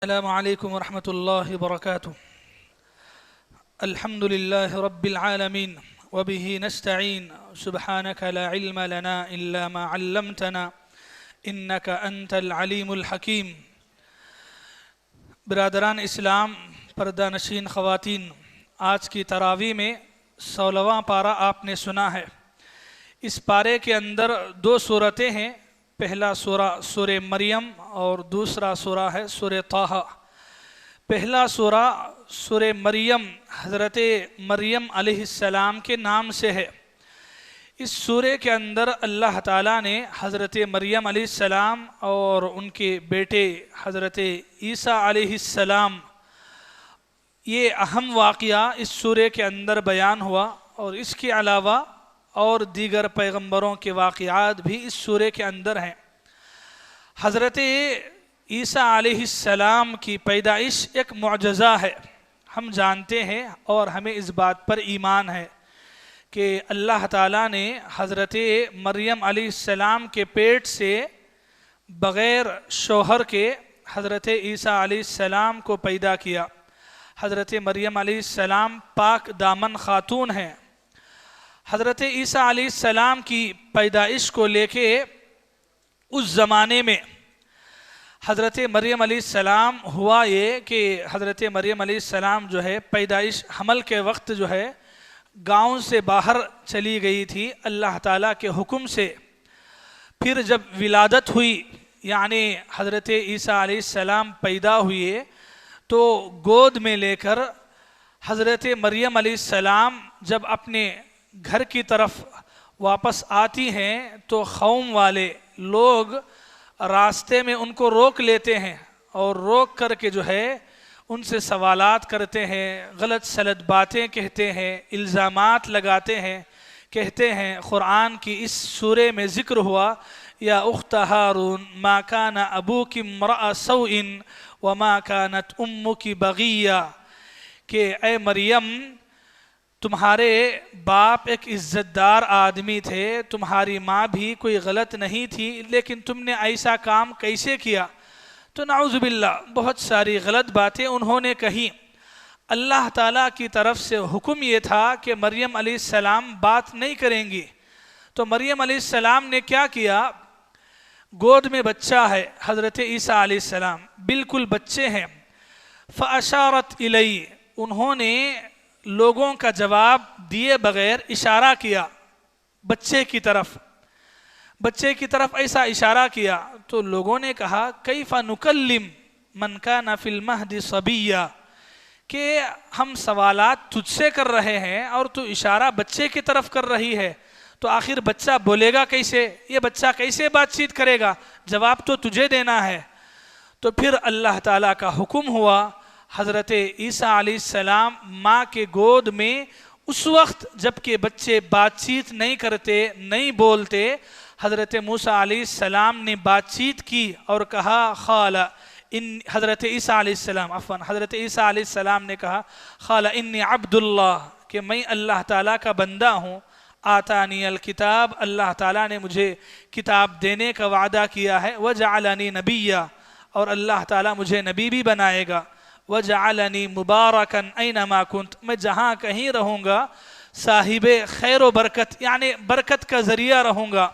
السلام علیکم ورحمۃ اللہ وبرکاتہ۔ الحمد للہ رب العالمین وبہ نستعین سبحانک لا علم لنا الا ما علمتنا انک انت العلیم الحکیم۔ برادران اسلام، پردہ نشین خواتین، آج کی تراویح میں 16واں پارہ آپ نے سنا ہے۔ اس پارے کے اندر دو صورتیں ہیں، پہلا سورہ سورہ مریم اور دوسرا سورہ ہے سورہ طٰہٰ۔ پہلا سورہ سورہ مریم حضرت مریم علیہ السلام کے نام سے ہے۔ اس سورے کے اندر اللہ تعالیٰ نے حضرت مریم علیہ السلام اور ان کے بیٹے حضرت عیسیٰ علیہ السلام، یہ اہم واقعہ اس سورے کے اندر بیان ہوا، اور اس کے علاوہ اور دیگر پیغمبروں کے واقعات بھی اس سورے کے اندر ہیں۔ حضرت عیسیٰ علیہ السلام کی پیدائش ایک معجزہ ہے، ہم جانتے ہیں اور ہمیں اس بات پر ایمان ہے کہ اللہ تعالیٰ نے حضرت مریم علیہ السلام کے پیٹ سے بغیر شوہر کے حضرت عیسیٰ علیہ السلام کو پیدا کیا۔ حضرت مریم علیہ السلام پاک دامن خاتون ہیں۔ حضرت عیسیٰ علیہ السلام کی پیدائش کو لے کے اس زمانے میں حضرت مریم علیہ السلام ہوا یہ کہ حضرت مریم علیہ السلام جو ہے پیدائش حمل کے وقت جو ہے گاؤں سے باہر چلی گئی تھی اللہ تعالیٰ کے حکم سے۔ پھر جب ولادت ہوئی، یعنی حضرت عیسیٰ علیہ السلام پیدا ہوئے، تو گود میں لے کر حضرت مریم علیہ السلام جب اپنے گھر کی طرف واپس آتی ہیں تو قوم والے لوگ راستے میں ان کو روک لیتے ہیں، اور روک کر کے جو ہے ان سے سوالات کرتے ہیں، غلط سلط باتیں کہتے ہیں، الزامات لگاتے ہیں، کہتے ہیں قرآن کی اس سورے میں ذکر ہوا یا اخت ہارون ما کان ابوک امرأ سوء وما کانت امک بغیہ، کہ اے مریم تمہارے باپ ایک عزت دار آدمی تھے، تمہاری ماں بھی کوئی غلط نہیں تھی، لیکن تم نے ایسا کام کیسے کیا؟ تو نعوذ باللہ بہت ساری غلط باتیں انہوں نے کہیں۔ اللہ تعالیٰ کی طرف سے حکم یہ تھا کہ مریم علیہ السلام بات نہیں کریں گی، تو مریم علیہ السلام نے کیا کیا؟ گود میں بچہ ہے حضرت عیسیٰ علیہ السلام، بالکل بچے ہیں۔ فَأَشَارَتْ إِلَيْهِ، انہوں نے لوگوں کا جواب دیے بغیر اشارہ کیا بچے کی طرف، بچے کی طرف ایسا اشارہ کیا تو لوگوں نے کہا کیف نکلم من کان فی المہد صبیہ، کہ ہم سوالات تجھ سے کر رہے ہیں اور تو اشارہ بچے کی طرف کر رہی ہے، تو آخر بچہ بولے گا کیسے؟ یہ بچہ کیسے بات چیت کرے گا؟ جواب تو تجھے دینا ہے۔ تو پھر اللہ تعالیٰ کا حکم ہوا، حضرت عیسیٰ علیہ السلام ماں کے گود میں اس وقت جب کہ بچے بات چیت نہیں کرتے، نہیں بولتے، حضرت موسیٰ علیہ السلام نے بات چیت کی اور کہا حضرت عیسیٰ علیہ السلام حضرت عیسیٰ علیہ السلام نے کہا قال انی عبد اللہ، کہ میں اللہ تعالیٰ کا بندہ ہوں، آتانی الکتاب، اللہ تعالیٰ نے مجھے کتاب دینے کا وعدہ کیا ہے، وجعلنی نبیّا، اور اللہ تعالیٰ مجھے نبی بھی بنائے گا، وجعلنی مبارکن اینما کنت، میں جہاں کہیں رہوں گا صاحب خیر و برکت، یعنی برکت کا ذریعہ رہوں گا۔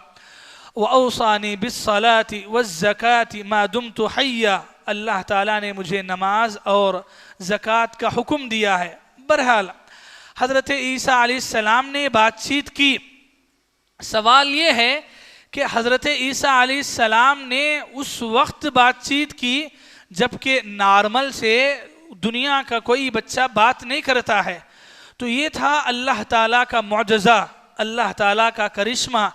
وَأَوْصَانِي بِالصَّلَاةِ وَالزَّكَاةِ مَا دُمْتُ حَيًّا، اللہ تعالیٰ نے مجھے نماز اور زکوٰۃ کا حکم دیا ہے۔ بہرحال حضرت عیسیٰ علیہ السلام نے بات چیت کی۔ سوال یہ ہے کہ حضرت عیسیٰ علیہ السلام نے اس وقت بات چیت کی جبکہ نارمل سے دنیا کا کوئی بچہ بات نہیں کرتا ہے، تو یہ تھا اللہ تعالیٰ کا معجزہ، اللہ تعالیٰ کا کرشمہ،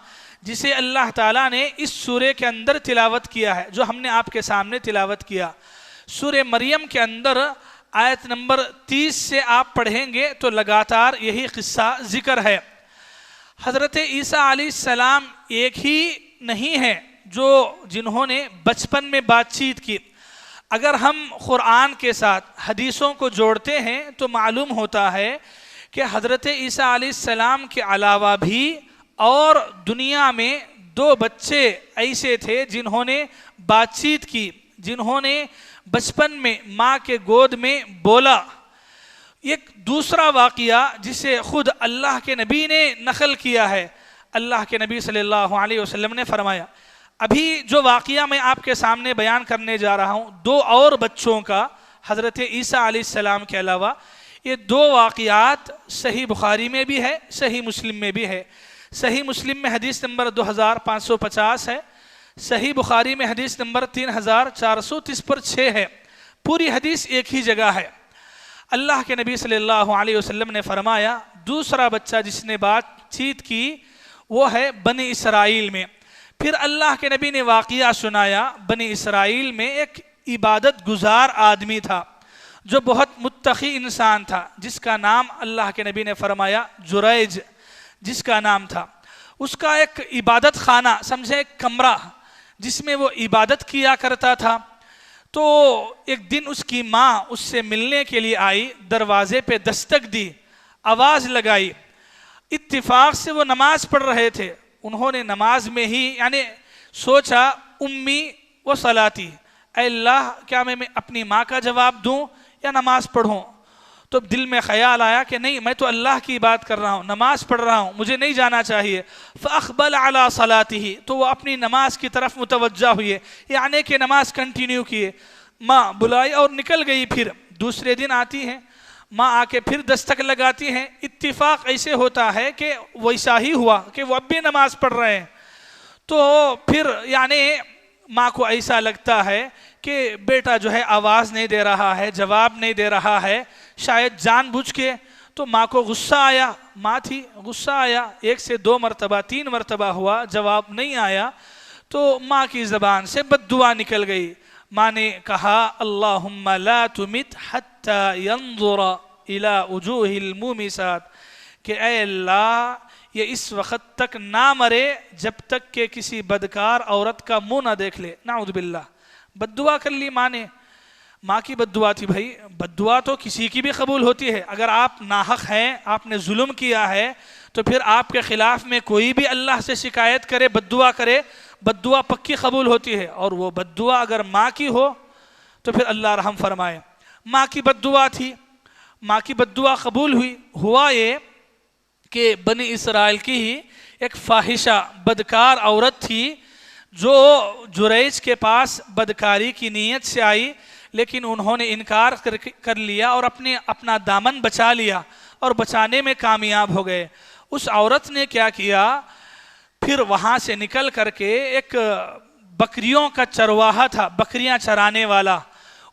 جسے اللہ تعالیٰ نے اس سورے کے اندر تلاوت کیا ہے، جو ہم نے آپ کے سامنے تلاوت کیا۔ سورہ مریم کے اندر آیت نمبر 30 سے آپ پڑھیں گے تو لگاتار یہی قصہ ذکر ہے۔ حضرت عیسیٰ علیہ السلام ایک ہی نہیں ہے جنہوں نے بچپن میں بات چیت کی۔ اگر ہم قرآن کے ساتھ حدیثوں کو جوڑتے ہیں تو معلوم ہوتا ہے کہ حضرت عیسیٰ علیہ السلام کے علاوہ بھی اور دنیا میں 2 بچے ایسے تھے جنہوں نے بات چیت کی، جنہوں نے بچپن میں ماں کے گود میں بولا۔ ایک دوسرا واقعہ جسے خود اللہ کے نبی نے نقل کیا ہے، اللہ کے نبی صلی اللہ علیہ وسلم نے فرمایا، ابھی جو واقعہ میں آپ کے سامنے بیان کرنے جا رہا ہوں، دو اور بچوں کا حضرت عیسیٰ علیہ السلام کے علاوہ، یہ دو واقعات صحیح بخاری میں بھی ہے، صحیح مسلم میں بھی ہے۔ صحیح مسلم میں حدیث نمبر 2550 ہے، صحیح بخاری میں حدیث نمبر 3430 پر 6 ہے، پوری حدیث ایک ہی جگہ ہے۔ اللہ کے نبی صلی اللہ علیہ وسلم نے فرمایا، دوسرا بچہ جس نے بات چیت کی وہ ہے بنی اسرائیل میں۔ پھر اللہ کے نبی نے واقعہ سنایا، بنی اسرائیل میں ایک عبادت گزار آدمی تھا جو بہت متقی انسان تھا، جس کا نام اللہ کے نبی نے فرمایا جریج جس کا نام تھا۔ اس کا ایک عبادت خانہ، سمجھے ایک کمرہ جس میں وہ عبادت کیا کرتا تھا۔ تو ایک دن اس کی ماں اس سے ملنے کے لیے آئی، دروازے پہ دستک دی، آواز لگائی۔ اتفاق سے وہ نماز پڑھ رہے تھے، انہوں نے نماز میں ہی یعنی سوچا امی و صلاتی، اے اللہ کیا میں اپنی ماں کا جواب دوں یا نماز پڑھوں؟ تو دل میں خیال آیا کہ نہیں، میں تو اللہ کی بات کر رہا ہوں، نماز پڑھ رہا ہوں، مجھے نہیں جانا چاہیے۔ فَأَقْبَلَ عَلَىٰ صَلَاتِهِ، تو وہ اپنی نماز کی طرف متوجہ ہوئے، یعنی کہ نماز کنٹینیو کیے۔ ماں بلائی اور نکل گئی۔ پھر دوسرے دن آتی ہیں ماں، آ کے پھر دستک لگاتی ہیں۔ اتفاق ایسے ہوتا ہے کہ ویسا ہی ہوا کہ وہ اب بھی نماز پڑھ رہے ہیں۔ تو پھر یعنی ماں کو ایسا لگتا ہے کہ بیٹا جو ہے آواز نہیں دے رہا ہے، جواب نہیں دے رہا ہے، شاید جان بوجھ کے۔ تو ماں کو غصہ آیا، ماں تھی، غصہ آیا، 1 سے 2 مرتبہ 3 مرتبہ ہوا، جواب نہیں آیا۔ تو ماں کی زبان سے بد دعا نکل گئی۔ ماں نے کہا اللہم لا تمت حتی ینظر الى وجوہ المومسات، کہ اے اللہ یہ اس وقت تک نہ مرے جب تک کہ کسی بدکار عورت کا منہ نہ دیکھ لے۔ نعوذ باللہ، بد دعا کر لی ماں نے۔ ماں کی بد دعا تھی، بھائی بد دعا تو کسی کی بھی قبول ہوتی ہے۔ اگر آپ ناحق ہیں، آپ نے ظلم کیا ہے، تو پھر آپ کے خلاف میں کوئی بھی اللہ سے شکایت کرے، بد دعا کرے، بد دعا پکی قبول ہوتی ہے۔ اور وہ بد دعا اگر ماں کی ہو تو پھر اللہ رحم فرمائے۔ ماں کی بد دعا تھی، ماں کی بد دعا قبول ہوئی۔ ہوا یہ کہ بنی اسرائیل کی ہی ایک فاحشہ بدکار عورت تھی جو جریج کے پاس بدکاری کی نیت سے آئی، لیکن انہوں نے انکار کر لیا اور اپنا دامن بچا لیا اور بچانے میں کامیاب ہو گئے۔ اس عورت نے کیا کیا، پھر وہاں سے نکل کر کے ایک بکریوں کا چرواہا تھا، بکریاں چرانے والا،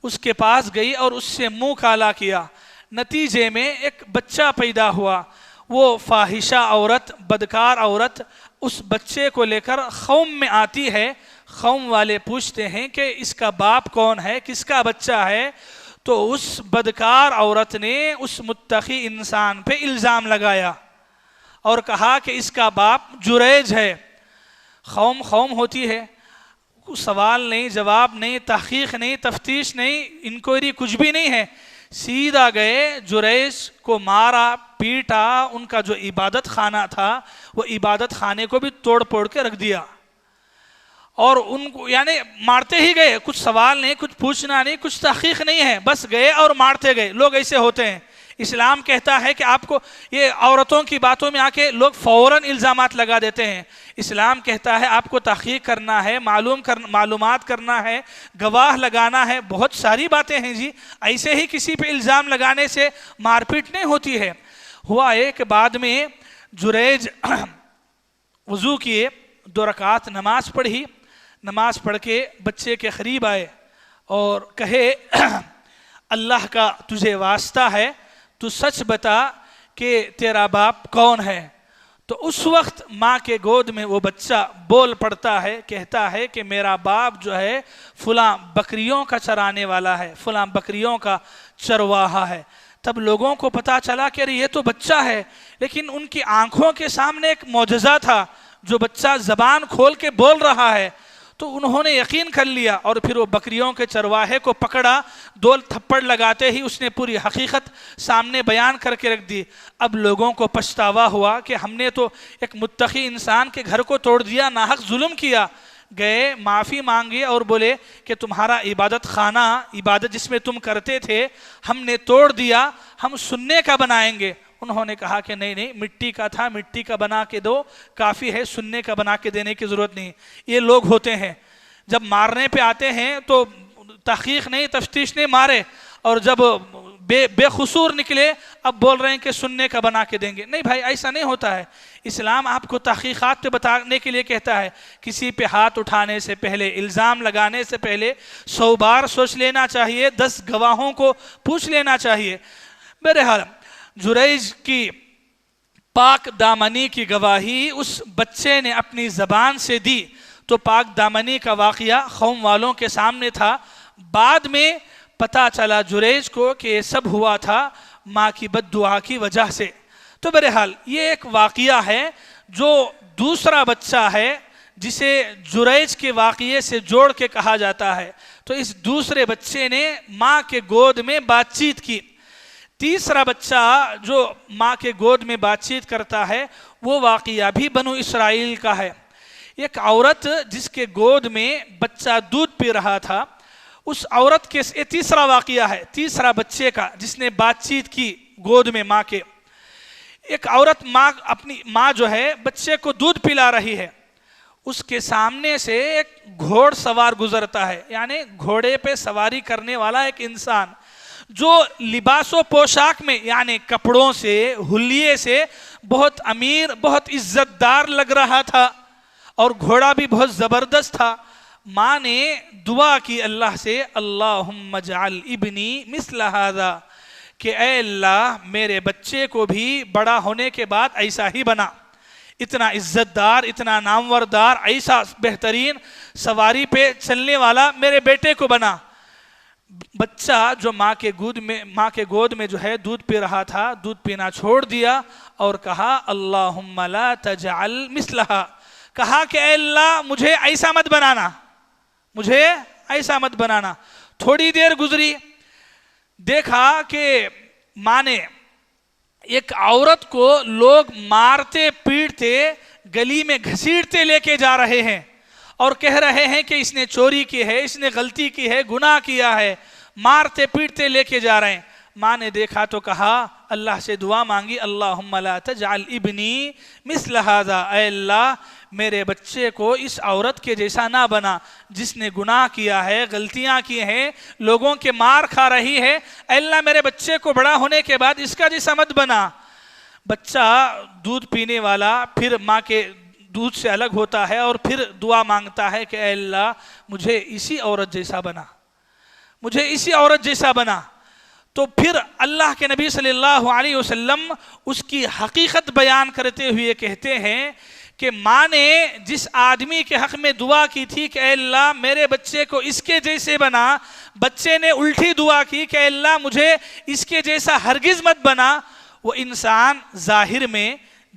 اس کے پاس گئی اور اس سے منہ کالا کیا۔ نتیجے میں ایک بچہ پیدا ہوا۔ وہ فاحشہ عورت، بدکار عورت اس بچے کو لے کر قوم میں آتی ہے۔ قوم والے پوچھتے ہیں کہ اس کا باپ کون ہے، کس کا بچہ ہے؟ تو اس بدکار عورت نے اس متقی انسان پہ الزام لگایا اور کہا کہ اس کا باپ جریج ہے۔ قوم ہوتی ہے، سوال نہیں، جواب نہیں، تحقیق نہیں، تفتیش نہیں، انکوائری کچھ بھی نہیں ہے، سیدھا گئے جریج کو مارا، پیٹا، ان کا جو عبادت خانہ تھا وہ عبادت خانے کو بھی توڑ پھوڑ کے رکھ دیا، اور ان کو یعنی مارتے ہی گئے، کچھ سوال نہیں، کچھ پوچھنا نہیں، کچھ تحقیق نہیں ہے، بس گئے اور مارتے گئے۔ لوگ ایسے ہوتے ہیں۔ اسلام کہتا ہے کہ آپ کو یہ عورتوں کی باتوں میں آ کے لوگ فوراً الزامات لگا دیتے ہیں۔ اسلام کہتا ہے آپ کو تحقیق کرنا ہے، معلومات کرنا ہے، گواہ لگانا ہے، بہت ساری باتیں ہیں جی۔ ایسے ہی کسی پہ الزام لگانے سے مار پیٹ نہیں ہوتی ہے۔ ہوا ایک بعد میں جریج وضو کیے، 2 رکعت نماز پڑھی، نماز پڑھ کے بچے کے قریب آئے اور کہے اللہ کا تجھے واسطہ ہے، تو سچ بتا کہ تیرا باپ کون ہے؟ تو اس وقت ماں کے گود میں وہ بچہ بول پڑتا ہے، کہتا ہے کہ میرا باپ جو ہے فلاں بکریوں کا چرانے والا ہے، فلاں بکریوں کا چرواہا ہے۔ تب لوگوں کو پتا چلا کہ یہ تو بچہ ہے، لیکن ان کی آنکھوں کے سامنے ایک معجزہ تھا، جو بچہ زبان کھول کے بول رہا ہے۔ تو انہوں نے یقین کر لیا اور پھر وہ بکریوں کے چرواہے کو پکڑا، 2 تھپڑ لگاتے ہی اس نے پوری حقیقت سامنے بیان کر کے رکھ دی۔ اب لوگوں کو پچھتاوا ہوا کہ ہم نے تو ایک متقی انسان کے گھر کو توڑ دیا، ناحق ظلم کیا۔ گئے معافی مانگی اور بولے کہ تمہارا عبادت خانہ، عبادت جس میں تم کرتے تھے ہم نے توڑ دیا، ہم سننے کا بنائیں گے۔ انہوں نے کہا کہ نہیں، مٹی کا تھا، مٹی کا بنا کے دو، کافی ہے، سننے کا بنا کے دینے کی ضرورت نہیں۔ یہ لوگ ہوتے ہیں جب مارنے پہ آتے ہیں تو تحقیق نہیں، تفتیش نہیں، مارے، اور جب بے قصور نکلے اب بول رہے ہیں کہ سننے کا بنا کے دیں گے۔ نہیں بھائی، ایسا نہیں ہوتا ہے۔ اسلام آپ کو تحقیقات پہ بتانے کے لیے کہتا ہے، کسی پہ ہاتھ اٹھانے سے پہلے، الزام لگانے سے پہلے 100 بار سوچ لینا چاہیے، 10 گواہوں کو پوچھ لینا چاہیے۔ بہرحال جریج کی پاک دامنی کی گواہی اس بچے نے اپنی زبان سے دی تو پاک دامنی کا واقعہ قوم والوں کے سامنے تھا۔ بعد میں پتہ چلا جریج کو کہ یہ سب ہوا تھا ماں کی بد دعا کی وجہ سے۔ تو بہرحال یہ ایک واقعہ ہے جو دوسرا بچہ ہے جسے جریج کے واقعے سے جوڑ کے کہا جاتا ہے۔ تو اس دوسرے بچے نے ماں کے گود میں بات چیت کی۔ تیسرا بچہ جو ماں کے گود میں بات چیت کرتا ہے وہ واقعہ بھی بنو اسرائیل کا ہے۔ ایک عورت جس کے گود میں بچہ دودھ پی رہا تھا، اس عورت کے تیسرا واقعہ ہے، تیسرا بچے کا جس نے بات چیت کی گود میں ماں کے۔ ایک عورت اپنی ماں جو ہے بچے کو دودھ پلا رہی ہے، اس کے سامنے سے ایک گھوڑ سوار گزرتا ہے، یعنی گھوڑے پہ سواری کرنے والا ایک انسان جو لباس و پوشاک میں، یعنی کپڑوں سے، حلیے سے بہت امیر، بہت عزت دار لگ رہا تھا، اور گھوڑا بھی بہت زبردست تھا۔ ماں نے دعا کی اللہ سے، اللہم اجعل ابنی مثل ھذا، کہ اے اللہ میرے بچے کو بھی بڑا ہونے کے بعد ایسا ہی بنا، اتنا عزت دار، اتنا نامور دار، ایسا بہترین سواری پہ چلنے والا میرے بیٹے کو بنا۔ بچہ جو ماں کے گود میں جو ہے دودھ پی رہا تھا، دودھ پینا چھوڑ دیا اور کہا اللہم لا تجعل مثلہا، کہا کہ اے اللہ مجھے ایسا مت بنانا، مجھے ایسا مت بنانا۔ تھوڑی دیر گزری، دیکھا کہ ماں نے ایک عورت کو لوگ مارتے پیٹتے گلی میں گھسیٹتے لے کے جا رہے ہیں اور کہہ رہے ہیں کہ اس نے چوری کی ہے، اس نے غلطی کی ہے، گناہ کیا ہے، مارتے پیٹتے لے کے جا رہے ہیں۔ ماں نے دیکھا تو کہا، اللہ سے دعا مانگی، اللہم لا تجعل ابنی مثل ھذا، اے اللہ میرے بچے کو اس عورت کے جیسا نہ بنا جس نے گناہ کیا ہے، غلطیاں کی ہیں، لوگوں کے مار کھا رہی ہے، اے اللہ میرے بچے کو بڑا ہونے کے بعد اس کا جیسا مت بنا۔ بچہ دودھ پینے والا پھر ماں کے دودھ سے الگ ہوتا ہے اور پھر دعا مانگتا ہے کہ اے اللہ مجھے اسی عورت جیسا بنا، مجھے اسی عورت جیسا بنا۔ تو پھر اللہ کے نبی صلی اللہ علیہ وسلم اس کی حقیقت بیان کرتے ہوئے کہتے ہیں کہ ماں نے جس آدمی کے حق میں دعا کی تھی کہ اے اللہ میرے بچے کو اس کے جیسے بنا، بچے نے الٹی دعا کی کہ اے اللہ مجھے اس کے جیسا ہرگز مت بنا۔ وہ انسان ظاہر میں،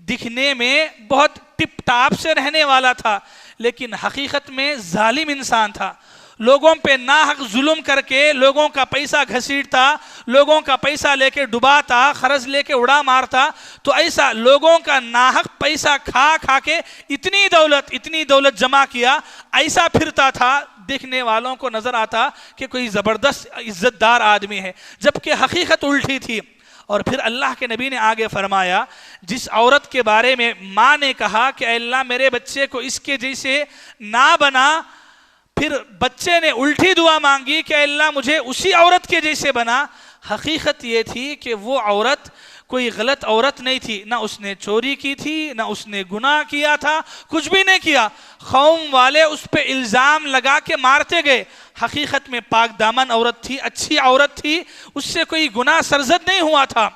دکھنے میں بہت ٹپ ٹاپ سے رہنے والا تھا، لیکن حقیقت میں ظالم انسان تھا، لوگوں پہ ناحق ظلم کر کے لوگوں کا پیسہ گھسیٹتا، لوگوں کا پیسہ لے کے ڈباتا، خرچ لے کے اڑا مارتا۔ تو ایسا لوگوں کا ناحق پیسہ کھا کھا کے اتنی دولت جمع کیا، ایسا پھرتا تھا، دیکھنے والوں کو نظر آتا کہ کوئی زبردست عزت دار آدمی ہے، جبکہ حقیقت الٹی تھی۔ اور پھر اللہ کے نبی نے آگے فرمایا، جس عورت کے بارے میں ماں نے کہا کہ اے اللہ میرے بچے کو اس کے جیسے نہ بنا، پھر بچے نے الٹی دعا مانگی کہ اے اللہ مجھے اسی عورت کے جیسے بنا۔ حقیقت یہ تھی کہ وہ عورت کوئی غلط عورت نہیں تھی، نہ اس نے چوری کی تھی، نہ اس نے گناہ کیا تھا، کچھ بھی نہیں کیا۔ قوم والے اس پہ الزام لگا کے مارتے گئے، حقیقت میں پاک دامن عورت تھی، اچھی عورت تھی، اس سے کوئی گناہ سرزد نہیں ہوا تھا۔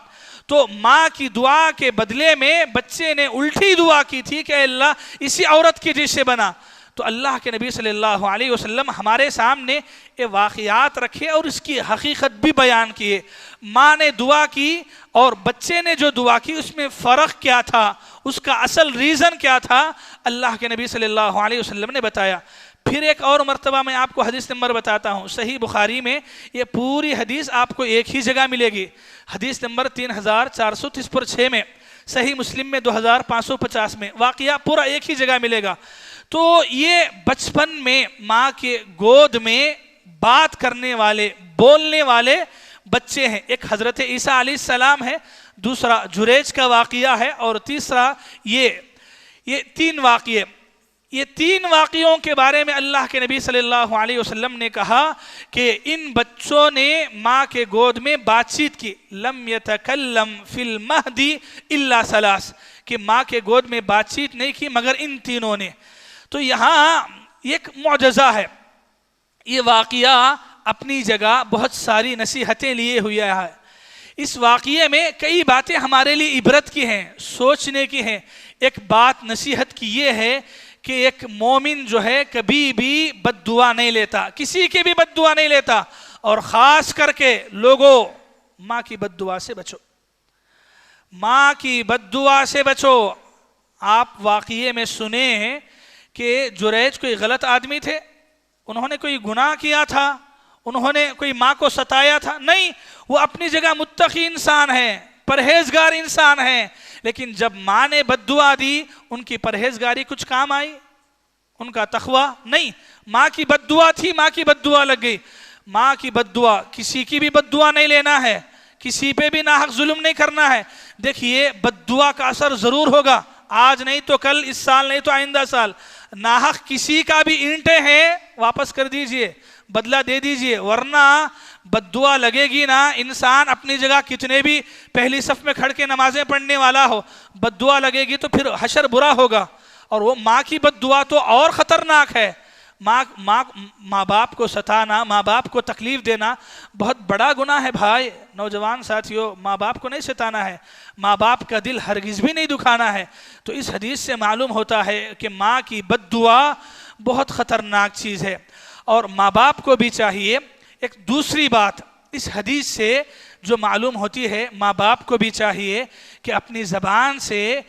تو ماں کی دعا کے بدلے میں بچے نے الٹی دعا کی تھی کہ اے اللہ اسی عورت کے جیسے بنا۔ تو اللہ کے نبی صلی اللہ علیہ وسلم ہمارے سامنے یہ واقعات رکھے اور اس کی حقیقت بھی بیان کیے۔ ماں نے دعا کی اور بچے نے جو دعا کی اس میں فرق کیا تھا، اس کا اصل ریزن کیا تھا، اللہ کے نبی صلی اللہ علیہ وسلم نے بتایا۔ پھر ایک اور مرتبہ میں آپ کو حدیث نمبر بتاتا ہوں، صحیح بخاری میں یہ پوری حدیث آپ کو ایک ہی جگہ ملے گی، حدیث نمبر 3430/6 میں، صحیح مسلم میں 2550 میں، واقعہ پورا ایک ہی جگہ ملے گا۔ تو یہ بچپن میں ماں کے گود میں بات کرنے والے بولنے والے بچے ہیں. ایک حضرت عیسیٰ علیہ السلام ہے, دوسرا جریج کا واقعہ ہے, اور تیسرا یہ تین واقعے. یہ تین واقعوں کے بارے میں اللہ کے نبی صلی اللہ علیہ وسلم نے کہا کہ ان بچوں نے ماں کے گود میں بات چیت کی. لم یتکلم فی المہد الا ثلاث, کہ ماں کے گود میں بات چیت نہیں کی مگر ان تینوں نے. تو یہاں ایک معجزہ ہے. یہ واقعہ اپنی جگہ بہت ساری نصیحتیں لیے ہوئے ہے. اس واقعے میں کئی باتیں ہمارے لیے عبرت کی ہیں, سوچنے کی ہیں. ایک بات نصیحت کی یہ ہے کہ ایک مومن جو ہے کبھی بھی بد دعا نہیں لیتا, کسی کی بھی بد دعا نہیں لیتا, اور خاص کر کے لوگوں ماں کی بد دعا سے بچو, ماں کی بد دعا سے بچو. آپ واقعے میں سنیں کہ جریج کوئی غلط آدمی تھے, انہوں نے کوئی گناہ کیا تھا, انہوں نے کوئی ماں کو ستایا تھا؟ نہیں, وہ اپنی جگہ متقی انسان ہیں, پرہیزگار انسان ہیں. لیکن جب ماں نے بد دعا دی, ان کی پرہیزگاری کچھ کام آئی؟ ان کا تقوی نہیں. ماں کی بد دعا تھی, ماں کی بد دعا لگ گئی. ماں کی بد دعا, کسی کی بھی بد دعا نہیں لینا ہے, کسی پہ بھی ناحق ظلم نہیں کرنا ہے. دیکھیے بد دعا کا اثر ضرور ہوگا, آج نہیں تو کل, اس سال نہیں تو آئندہ سال. ناحق کسی کا بھی اینٹیں ہیں واپس کر دیجئے, بدلہ دے دیجئے, ورنہ بد دعا لگے گی نا. انسان اپنی جگہ کتنے بھی پہلی صف میں کھڑ کے نمازیں پڑھنے والا ہو, بد دعا لگے گی تو پھر حشر برا ہوگا. اور وہ ماں کی بد دعا تو اور خطرناک ہے. ماں باپ کو ستانا, ماں باپ کو تکلیف دینا بہت بڑا گناہ ہے بھائی. نوجوان ساتھیوں, ماں باپ کو نہیں ستانا ہے, ماں باپ کا دل ہرگز بھی نہیں دکھانا ہے. تو اس حدیث سے معلوم ہوتا ہے کہ ماں کی بد دعا بہت خطرناک چیز ہے. اور ماں باپ کو بھی چاہیے. ایک دوسری بات اس حدیث سے جو معلوم ہوتی ہے, ماں باپ کو بھی چاہیے کہ اپنی زبان سے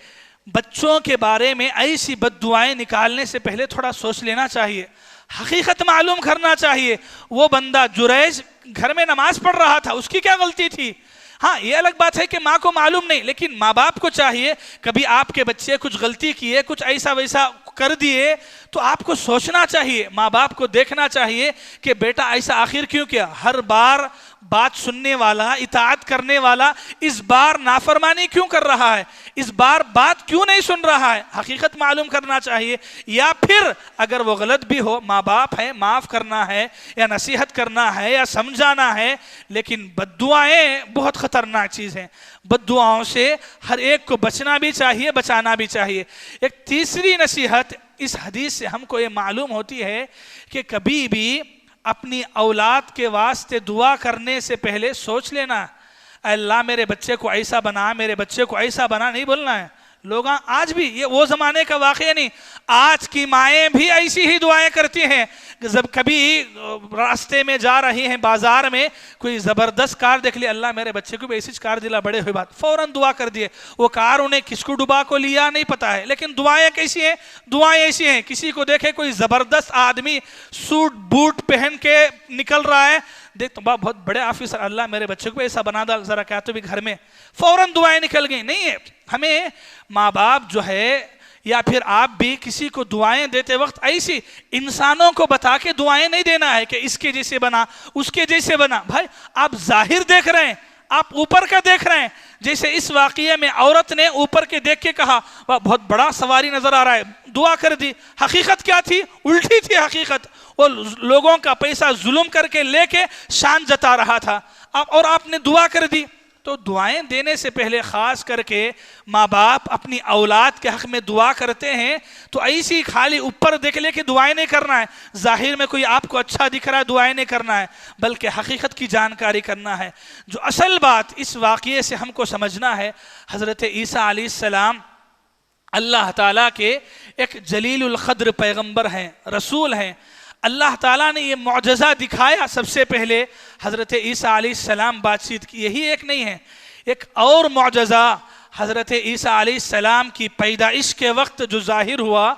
بچوں کے بارے میں ایسی بد دعائیں نکالنے سے پہلے تھوڑا سوچ لینا چاہیے, حقیقت معلوم کرنا چاہیے. وہ بندہ جریج گھر میں نماز پڑھ رہا تھا, اس کی کیا غلطی تھی؟ ہاں یہ الگ بات ہے کہ ماں کو معلوم نہیں, لیکن ماں باپ کو چاہیے کبھی آپ کے بچے کچھ غلطی کیے, کچھ ایسا ویسا کر دیے, تو آپ کو سوچنا چاہیے, ماں باپ کو دیکھنا چاہیے کہ بیٹا ایسا آخر کیوں کیا. ہر بار بات سننے والا, اطاعت کرنے والا, اس بار نافرمانی کیوں کر رہا ہے, اس بار بات کیوں نہیں سن رہا ہے. حقیقت معلوم کرنا چاہیے. یا پھر اگر وہ غلط بھی ہو, ماں باپ ہے, معاف کرنا ہے یا نصیحت کرنا ہے یا سمجھانا ہے. لیکن بد دعائیں بہت خطرناک چیز ہیں. بد دعاؤں سے ہر ایک کو بچنا بھی چاہیے, بچانا بھی چاہیے. ایک تیسری نصیحت اس حدیث سے ہم کو یہ معلوم ہوتی ہے کہ کبھی بھی اپنی اولاد کے واسطے دعا کرنے سے پہلے سوچ لینا, اے اللہ میرے بچے کو ایسا بنا, میرے بچے کو ایسا بنا, نہیں بولنا ہے. لوگ آج بھی, یہ وہ زمانے کا واقعہ نہیں, آج کی مائیں بھی ایسی ہی دعائیں کرتی ہیں. جب کبھی راستے میں جا رہی ہیں, بازار میں کوئی زبردست کار دیکھ لی, اللہ میرے بچے کو بھی ایسی کار دلا, بڑے ہوئے بات, فوراً دعا کر دیے. وہ کار انہیں کس کو ڈبا کو لیا نہیں پتا ہے, لیکن دعائیں کیسی ہیں, دعائیں ایسی ہیں. کسی کو دیکھے کوئی زبردست آدمی سوٹ بوٹ پہن کے نکل رہا ہے, دیکھ تو بہت بڑے آفیسر, اللہ میرے بچے کو ایسا بنا دا ذرا, کیا تو بھی گھر میں فوراً دعائیں نکل گئی. نہیں ہے, ہمیں ماں باپ جو ہے یا پھر آپ بھی کسی کو دعائیں دیتے وقت ایسی انسانوں کو بتا کے دعائیں نہیں دینا ہے کہ اس کے جیسے بنا, اس کے جیسے بنا. بھائی آپ ظاہر دیکھ رہے ہیں, آپ اوپر کا دیکھ رہے ہیں. جیسے اس واقعے میں عورت نے اوپر کے دیکھ کے کہا بہت بڑا سواری نظر آ رہا ہے, دعا کر دی. حقیقت کیا تھی؟ الٹی تھی حقیقت. وہ لوگوں کا پیسہ ظلم کر کے لے کے شان جتا رہا تھا, اور آپ نے دعا کر دی. تو دعائیں دینے سے پہلے خاص کر کے ماں باپ اپنی اولاد کے حق میں دعا کرتے ہیں تو ایسی خالی اوپر دیکھ لے کے دعائیں نہیں کرنا ہے, ظاہر میں کوئی آپ کو اچھا دکھ رہا ہے دعائیں نہیں کرنا ہے, بلکہ حقیقت کی جانکاری کرنا ہے. جو اصل بات اس واقعے سے ہم کو سمجھنا ہے, حضرت عیسیٰ علیہ السلام اللہ تعالیٰ کے ایک جلیل القدر پیغمبر ہیں, رسول ہیں. اللہ تعالیٰ نے یہ معجزہ دکھایا. سب سے پہلے حضرت عیسیٰ علیہ السلام بات چیت کی, یہی ایک نہیں ہے, ایک اور معجزہ حضرت عیسیٰ علیہ السلام کی پیدائش کے وقت جو ظاہر ہوا,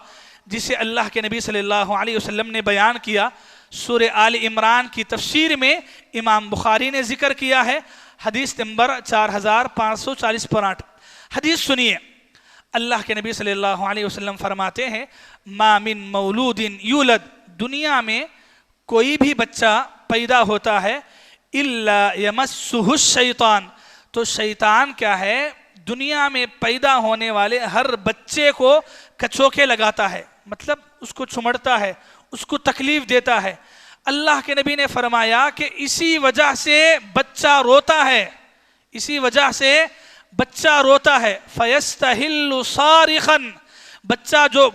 جسے اللہ کے نبی صلی اللہ علیہ وسلم نے بیان کیا. سورہ آل عمران کی تفسیر میں امام بخاری نے ذکر کیا ہے, حدیث نمبر 4540 پر 8. حدیث سنیے. اللہ کے نبی صلی اللہ علیہ وسلم فرماتے ہیں ما من مولود یولد، دنیا میں کوئی بھی بچہ پیدا ہوتا ہے الا یمسہ الشیطان، تو شیطان کیا ہے دنیا میں پیدا ہونے والے ہر بچے کو کچوکے لگاتا ہے، مطلب اس کو چمڑتا ہے، اس کو تکلیف دیتا ہے۔ اللہ کے نبی نے فرمایا کہ اسی وجہ سے بچہ روتا ہے، اسی وجہ سے بچہ روتا ہے۔ فَيَسْتَهِلُّ صَارِخًا، بچہ جو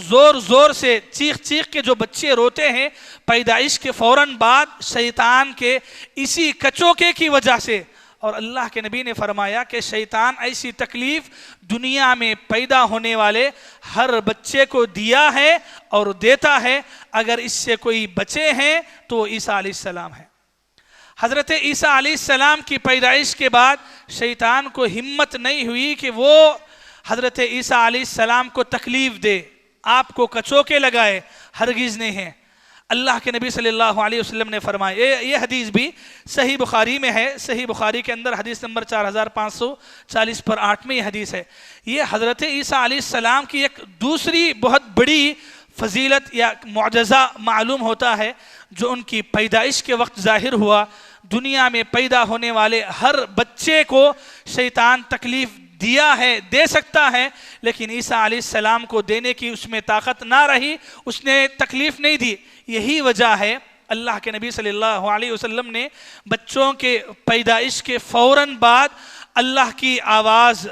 زور زور سے چیخ چیخ کے جو بچے روتے ہیں پیدائش کے فوراً بعد شیطان کے اسی کچوکے کی وجہ سے، اور اللہ کے نبی نے فرمایا کہ شیطان ایسی تکلیف دنیا میں پیدا ہونے والے ہر بچے کو دیا ہے اور دیتا ہے، اگر اس سے کوئی بچے ہیں تو وہ عیسیٰ علیہ السلام ہے۔ حضرت عیسیٰ علیہ السلام کی پیدائش کے بعد شیطان کو ہمت نہیں ہوئی کہ وہ حضرت عیسیٰ علیہ السلام کو تکلیف دے، آپ کو کچوکے لگائے، ہرگز نہیں ہے۔ اللہ کے نبی صلی اللہ علیہ وسلم نے فرمایا، یہ حدیث بھی صحیح بخاری میں ہے، صحیح بخاری کے اندر حدیث نمبر 4540 پر 8 یہ حدیث ہے۔ یہ حضرت عیسیٰ علیہ السلام کی ایک دوسری بہت بڑی فضیلت یا معجزہ معلوم ہوتا ہے جو ان کی پیدائش کے وقت ظاہر ہوا۔ دنیا میں پیدا ہونے والے ہر بچے کو شیطان تکلیف دیا ہے، دے سکتا ہے، لیکن عیسیٰ علیہ السلام کو دینے کی اس میں طاقت نہ رہی، اس نے تکلیف نہیں دی۔ یہی وجہ ہے اللہ کے نبی صلی اللہ علیہ وسلم نے بچوں کے پیدائش کے فوراً بعد اللہ کی آواز،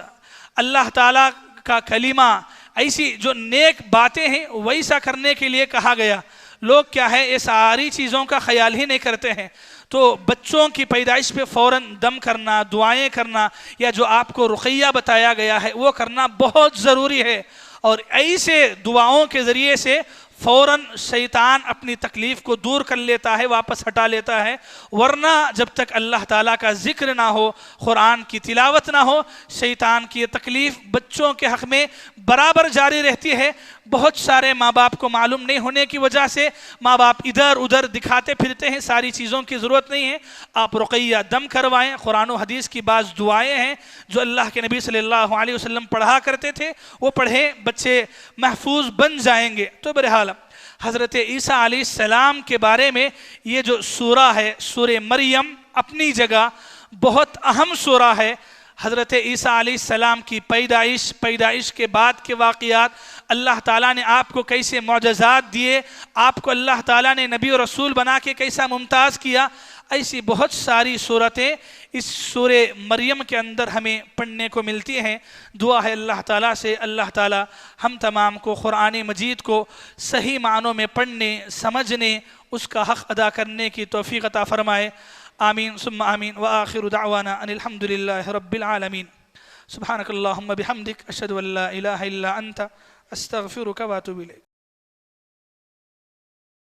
اللہ تعالیٰ کا کلمہ، ایسی جو نیک باتیں ہیں ویسا کرنے کے لیے کہا گیا۔ لوگ کیا ہے یہ ساری چیزوں کا خیال ہی نہیں کرتے ہیں، تو بچوں کی پیدائش پہ فوراً دم کرنا، دعائیں کرنا، یا جو آپ کو رقیہ بتایا گیا ہے وہ کرنا بہت ضروری ہے، اور ایسے دعاؤں کے ذریعے سے فوراً شیطان اپنی تکلیف کو دور کر لیتا ہے، واپس ہٹا لیتا ہے۔ ورنہ جب تک اللہ تعالیٰ کا ذکر نہ ہو، قرآن کی تلاوت نہ ہو، شیطان کی تکلیف بچوں کے حق میں برابر جاری رہتی ہے۔ بہت سارے ماں باپ کو معلوم نہیں ہونے کی وجہ سے ماں باپ ادھر ادھر دکھاتے پھرتے ہیں، ساری چیزوں کی ضرورت نہیں ہے۔ آپ رقیہ دم کروائیں، قرآن و حدیث کی بعض دعائیں ہیں جو اللہ کے نبی صلی اللہ علیہ وسلم پڑھا کرتے تھے، وہ پڑھیں، بچے محفوظ بن جائیں گے۔ تو بہرحال حضرت عیسیٰ علیہ السلام کے بارے میں یہ جو سورہ ہے، سورہ مریم، اپنی جگہ بہت اہم سورہ ہے۔ حضرت عیسیٰ علیہ السلام کی پیدائش کے بعد کے واقعات، اللہ تعالیٰ نے آپ کو کیسے معجزات دیے، آپ کو اللہ تعالیٰ نے نبی و رسول بنا کے کیسا ممتاز کیا، ایسی بہت ساری صورتیں اس سورہ مریم کے اندر ہمیں پڑھنے کو ملتی ہیں۔ دعا ہے اللہ تعالیٰ سے اللہ تعالیٰ ہم تمام کو قرآن مجید کو صحیح معنوں میں پڑھنے، سمجھنے، اس کا حق ادا کرنے کی توفیق عطا فرمائے۔ آمین ثم آمین، وآخر دعوانا ان الحمدللہ رب العالمین۔ سبحانک اللہم بحمدک، اشہد ان لا الہ الا انت، استغفرک واتوب الیک۔